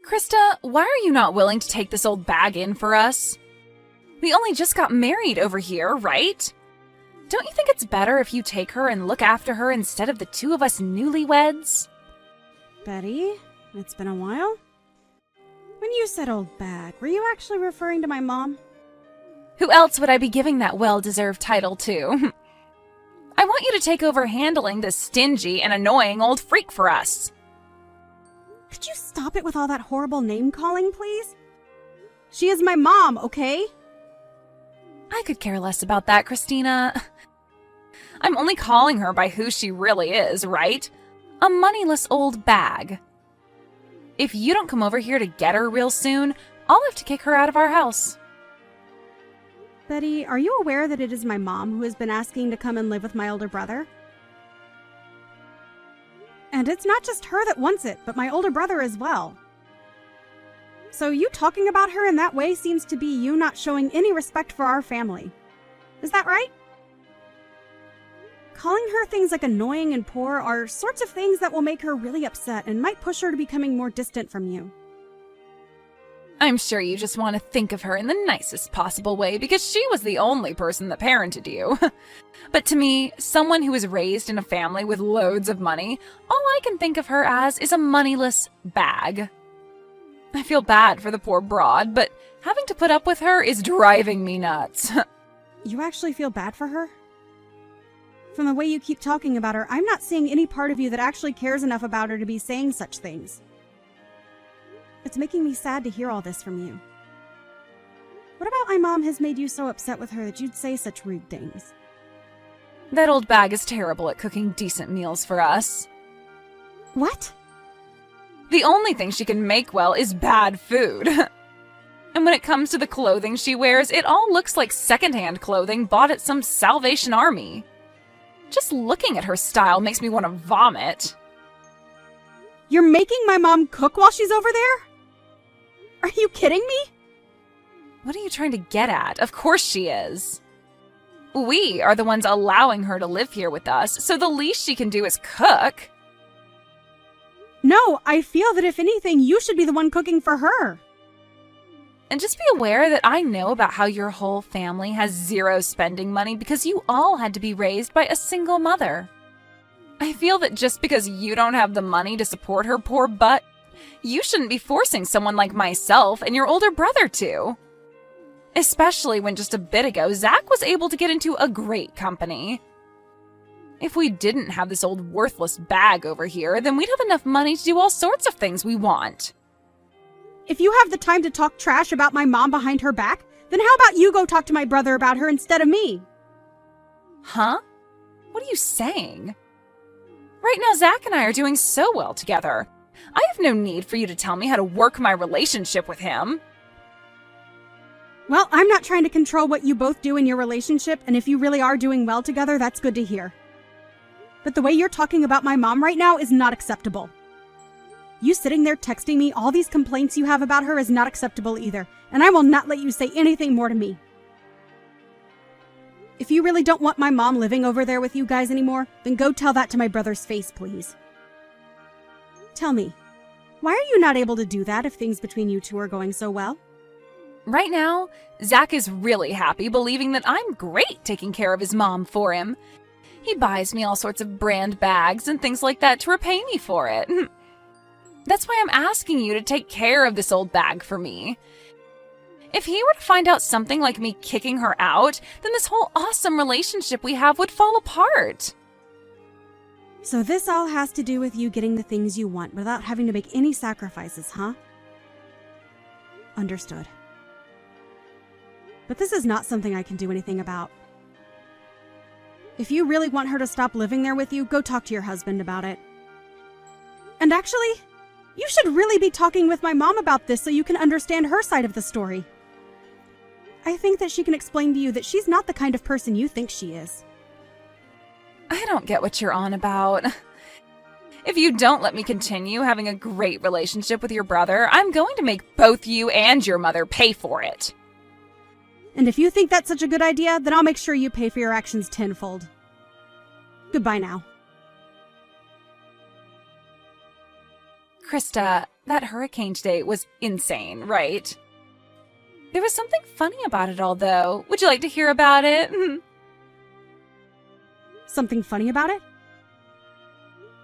Krista, why are you not willing to take this old bag in for us? We only just got married over here, right? Don't you think it's better if you take her and look after her instead of the two of us newlyweds? Betty, it's been a while. When you said old bag, were you actually referring to my mom? Who else would I be giving that well-deserved title to? I want you to take over handling this stingy and annoying old freak for us. Could you stop it with all that horrible name-calling, please? She is my mom, okay? I could care less about that, Christina. I'm only calling her by who she really is, right? A moneyless old bag. If you don't come over here to get her real soon, I'll have to kick her out of our house. Betty, are you aware that it is my mom who has been asking to come and live with my older brother? And it's not just her that wants it, but my older brother as well. So you talking about her in that way seems to be you not showing any respect for our family. Is that right? Calling her things like annoying and poor are sorts of things that will make her really upset and might push her to becoming more distant from you. I'm sure you just want to think of her in the nicest possible way because she was the only person that parented you. But to me, someone who was raised in a family with loads of money, all I can think of her as is a moneyless bag. I feel bad for the poor broad, but having to put up with her is driving me nuts. You actually feel bad for her? From the way you keep talking about her, I'm not seeing any part of you that actually cares enough about her to be saying such things. It's making me sad to hear all this from you. What about my mom has made you so upset with her that you'd say such rude things? That old bag is terrible at cooking decent meals for us. What? The only thing she can make well is bad food. And when it comes to the clothing she wears, it all looks like secondhand clothing bought at some Salvation Army. Just looking at her style makes me want to vomit. You're making my mom cook while she's over there? Are you kidding me? What are you trying to get at? Of course she is. We are the ones allowing her to live here with us, so the least she can do is cook. No, I feel that if anything, you should be the one cooking for her. And just be aware that I know about how your whole family has zero spending money because you all had to be raised by a single mother. I feel that just because you don't have the money to support her poor butt, you shouldn't be forcing someone like myself and your older brother to. Especially when just a bit ago, Zach was able to get into a great company. If we didn't have this old worthless bag over here, then we'd have enough money to do all sorts of things we want. If you have the time to talk trash about my mom behind her back, then how about you go talk to my brother about her instead of me? Huh? What are you saying? Right now, Zach and I are doing so well together. I have no need for you to tell me how to work my relationship with him. Well, I'm not trying to control what you both do in your relationship, and if you really are doing well together, that's good to hear. But the way you're talking about my mom right now is not acceptable. You sitting there texting me all these complaints you have about her is not acceptable either, and I will not let you say anything more to me. If you really don't want my mom living over there with you guys anymore, then go tell that to my brother's face, please. Tell me, why are you not able to do that if things between you two are going so well? Right now, Zach is really happy believing that I'm great taking care of his mom for him. He buys me all sorts of brand bags and things like that to repay me for it. That's why I'm asking you to take care of this old bag for me. If he were to find out something like me kicking her out, then this whole awesome relationship we have would fall apart. So this all has to do with you getting the things you want without having to make any sacrifices, huh? Understood. But this is not something I can do anything about. If you really want her to stop living there with you, go talk to your husband about it. And actually, you should really be talking with my mom about this so you can understand her side of the story. I think that she can explain to you that she's not the kind of person you think she is. I don't get what you're on about. If you don't let me continue having a great relationship with your brother, I'm going to make both you and your mother pay for it. And if you think that's such a good idea, then I'll make sure you pay for your actions tenfold. Goodbye now. Krista, That hurricane today was insane, right? There was something funny about it all, though. Would you like to hear about it? Something funny about it?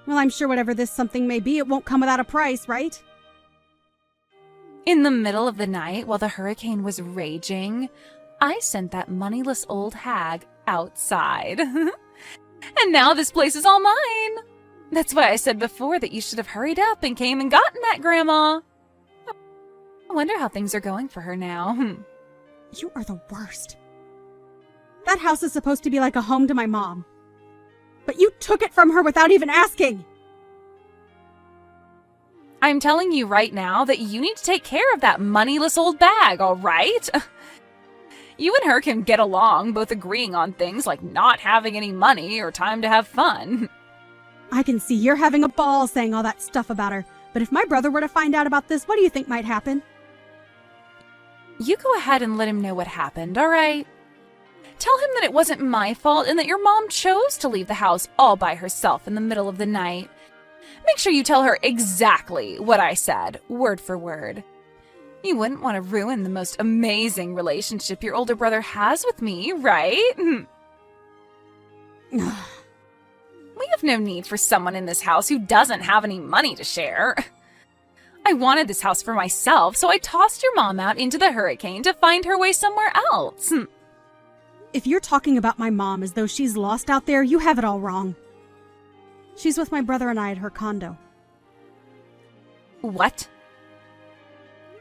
Well, I'm sure whatever this something may be, it won't come without a price, right? In the middle of the night, while the hurricane was raging, I sent that moneyless old hag outside. And now this place is all mine. That's why I said before that you should have hurried up and came and gotten that, Grandma. I wonder how things are going for her now. You are the worst. That house is supposed to be like a home to my mom. But you took it from her without even asking. I'm telling you right now that you need to take care of that moneyless old bag, all right? You and her can get along, both agreeing on things like not having any money or time to have fun. I can see you're having a ball saying all that stuff about her. But if my brother were to find out about this, what do you think might happen? You go ahead and let him know what happened, all right? Tell him that it wasn't my fault and that your mom chose to leave the house all by herself in the middle of the night. Make sure you tell her exactly what I said, word for word. You wouldn't want to ruin the most amazing relationship your older brother has with me, right? We have no need for someone in this house who doesn't have any money to share. I wanted this house for myself, so I tossed your mom out into the hurricane to find her way somewhere else. If you're talking about my mom as though she's lost out there, you have it all wrong. She's with my brother and I at her condo. What?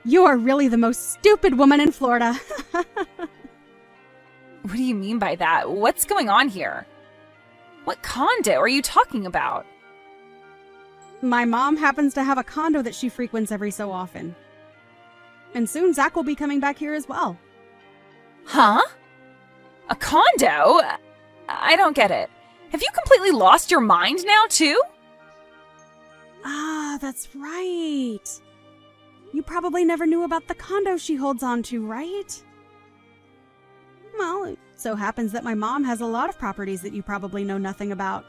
You are really the most stupid woman in Florida. What do you mean by that? What's going on here? What condo are you talking about? My mom happens to have a condo that she frequents every so often. And soon Zach will be coming back here as well. Huh? A condo? I don't get it. Have you completely lost your mind now, too? Ah, that's right. You probably never knew about the condo she holds on to, right? Well, it so happens that my mom has a lot of properties that you probably know nothing about.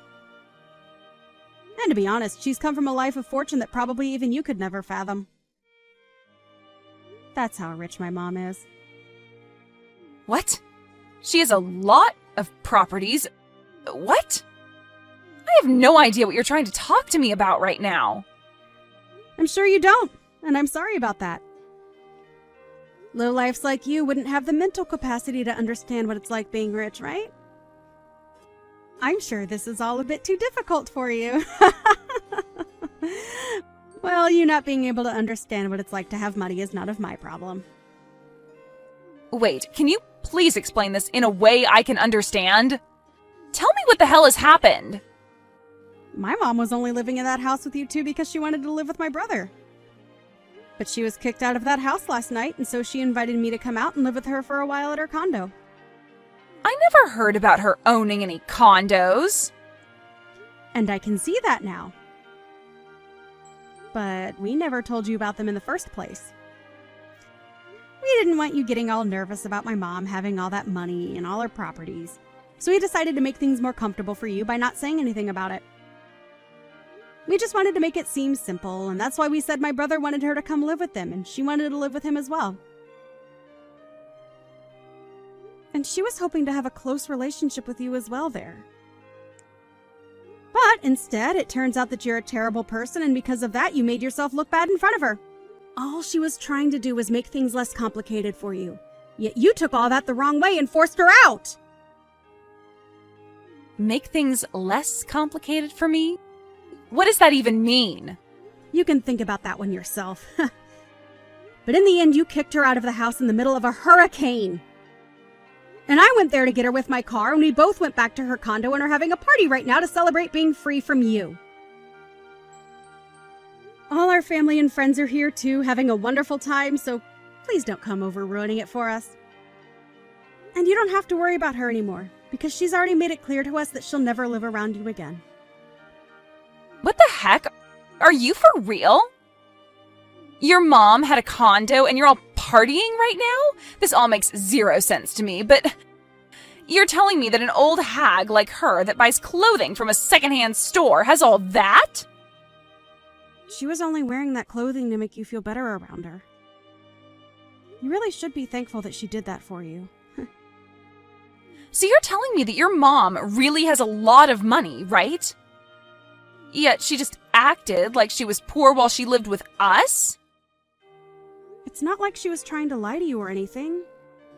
And to be honest, she's come from a life of fortune that probably even you could never fathom. That's how rich my mom is. What? She has a lot of properties. What? I have no idea what you're trying to talk to me about right now. I'm sure you don't, and I'm sorry about that. Lowlifes like you wouldn't have the mental capacity to understand what it's like being rich, right? I'm sure this is all a bit too difficult for you. Well, you not being able to understand what it's like to have money is none of my problem. Wait, can you please explain this in a way I can understand? Tell me what the hell has happened. My mom was only living in that house with you two because she wanted to live with my brother. But she was kicked out of that house last night, and so she invited me to come out and live with her for a while at her condo. I never heard about her owning any condos. And I can see that now. But we never told you about them in the first place. We didn't want you getting all nervous about my mom having all that money and all her properties. So we decided to make things more comfortable for you by not saying anything about it. We just wanted to make it seem simple, and that's why we said my brother wanted her to come live with them, and she wanted to live with him as well. And she was hoping to have a close relationship with you as well there. But instead, it turns out that you're a terrible person, and because of that, you made yourself look bad in front of her. All she was trying to do was make things less complicated for you. Yet you took all that the wrong way and forced her out! Make things less complicated for me? What does that even mean? You can think about that one yourself. But in the end, you kicked her out of the house in the middle of a hurricane. And I went there to get her with my car, and we both went back to her condo and are having a party right now to celebrate being free from you. All our family and friends are here too, having a wonderful time, so please don't come over ruining it for us. And you don't have to worry about her anymore, because she's already made it clear to us that she'll never live around you again. What the heck? Are you for real? Your mom had a condo and you're all partying right now? This all makes zero sense to me, but you're telling me that an old hag like her that buys clothing from a secondhand store has all that? She was only wearing that clothing to make you feel better around her. You really should be thankful that she did that for you. So you're telling me that your mom really has a lot of money, right? Yet she just acted like she was poor while she lived with us? It's not like she was trying to lie to you or anything.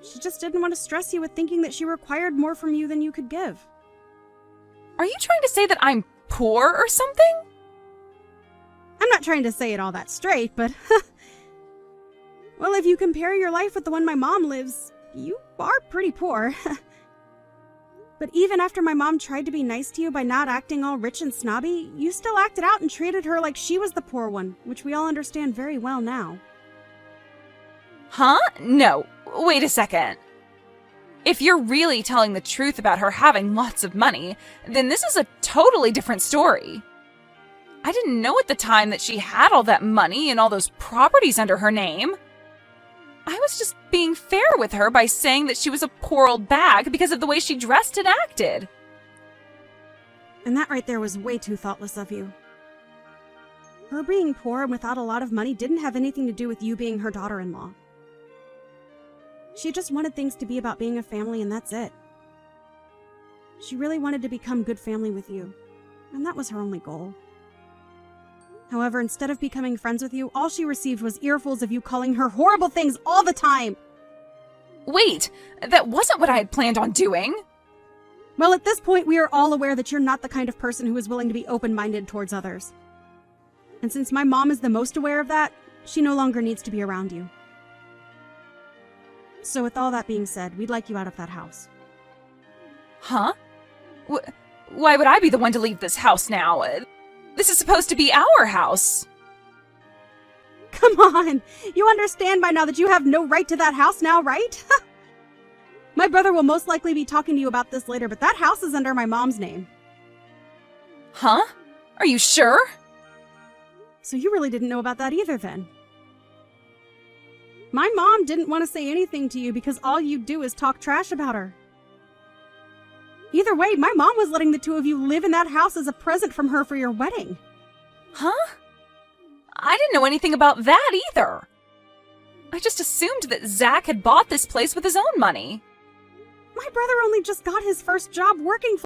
She just didn't want to stress you with thinking that she required more from you than you could give. Are you trying to say that I'm poor or something? I'm not trying to say it all that straight, but... Well, if you compare your life with the one my mom lives, you are pretty poor. But even after my mom tried to be nice to you by not acting all rich and snobby, you still acted out and treated her like she was the poor one, which we all understand very well now. Huh? No. Wait a second. If you're really telling the truth about her having lots of money, then this is a totally different story. I didn't know at the time that she had all that money and all those properties under her name. I was just being fair with her by saying that she was a poor old bag because of the way she dressed and acted. And that right there was way too thoughtless of you. Her being poor and without a lot of money didn't have anything to do with you being her daughter-in-law. She just wanted things to be about being a family, and that's it. She really wanted to become good family with you, and that was her only goal. However, instead of becoming friends with you, all she received was earfuls of you calling her horrible things all the time. Wait, that wasn't what I had planned on doing. Well, at this point, we are all aware that you're not the kind of person who is willing to be open-minded towards others. And since my mom is the most aware of that, she no longer needs to be around you. So with all that being said, we'd like you out of that house. Huh? Why would I be the one to leave this house now? This is supposed to be our house. Come on! You understand by now that you have no right to that house now, right? My brother will most likely be talking to you about this later, but that house is under my mom's name. Huh? Are you sure? So you really didn't know about that either then. My mom didn't want to say anything to you because all you do is talk trash about her. Either way, my mom was letting the two of you live in that house as a present from her for your wedding. Huh? I didn't know anything about that either. I just assumed that Zach had bought this place with his own money. My brother only just got his first job working